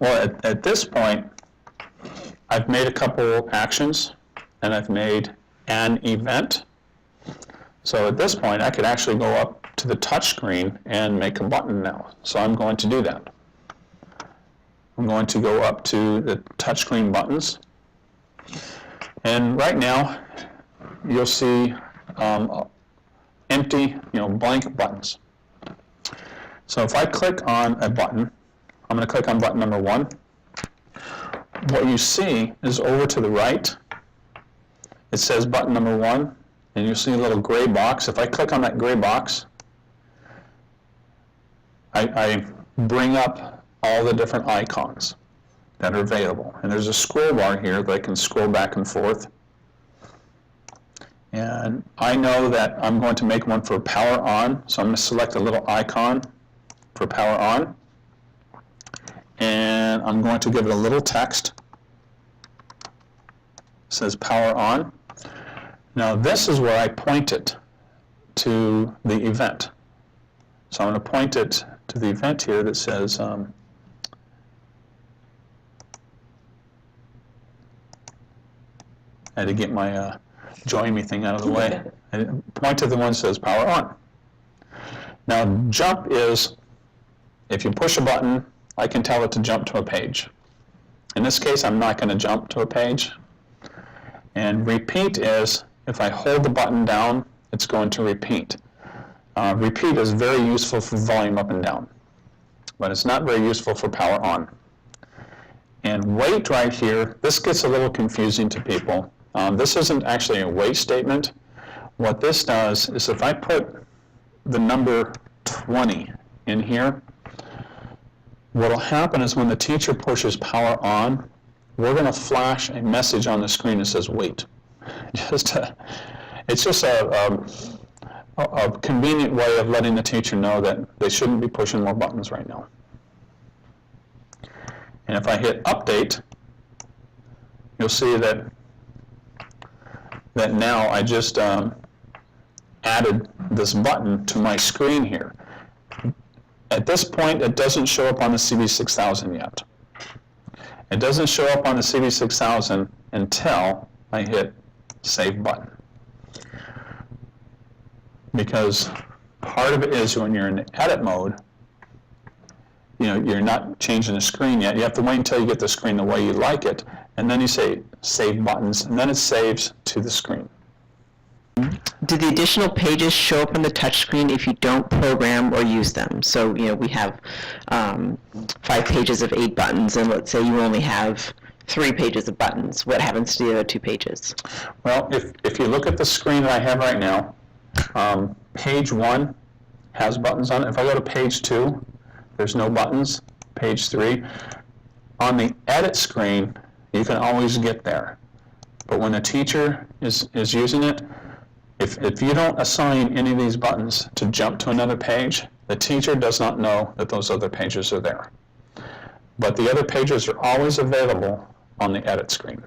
Well, at this point, I've made a couple actions, and I've made an event. So at this point, I could actually go up to the touch screen and make a button now. So I'm going to do that. I'm going to go up to the touchscreen buttons. And right now, you'll see empty, blank buttons. So if I click on a button, I'm going to click on button number 1. What you see is over to the right, it says button number 1, and you'll see a little gray box. If I click on that gray box, I bring up all the different icons that are available. And there's a scroll bar here that I can scroll back and forth. And I know that I'm going to make one for power on, so I'm going to select a little icon for power on. And I'm going to give it a little text. It says power on. Now this is where I point it to the event. So I'm going to point it to the event here that says I had to get my join me thing out of the way. I point to the one that says power on. Now jump is, if you push a button, I can tell it to jump to a page. In this case, I'm not going to jump to a page. And repeat is, if I hold the button down, it's going to repeat. Repeat is very useful for volume up and down, but it's not very useful for power on. And wait right here, this gets a little confusing to people. This isn't actually a wait statement. What this does is if I put the number 20 in here, what will happen is when the teacher pushes power on, we're going to flash a message on the screen that says wait. It's just a convenient way of letting the teacher know that they shouldn't be pushing more buttons right now. And if I hit update, you'll see that now I just added this button to my screen here. At this point, it doesn't show up on the CB6000 yet. It doesn't show up on the CB6000 until I hit Save button. Because part of it is when you're in edit mode, you're not changing the screen yet. You have to wait until you get the screen the way you like it, and then you say Save buttons, and then it saves to the screen. Do the additional pages show up on the touchscreen if you don't program or use them? So, we have 5 pages of 8 buttons, and let's say you only have 3 pages of buttons. What happens to the other 2 pages? Well, if you look at the screen that I have right now, page 1 has buttons on it. If I go to page 2, there's no buttons. Page 3. On the edit screen, you can always get there. But when the teacher is using it, if you don't assign any of these buttons to jump to another page, the teacher does not know that those other pages are there. But the other pages are always available on the edit screen.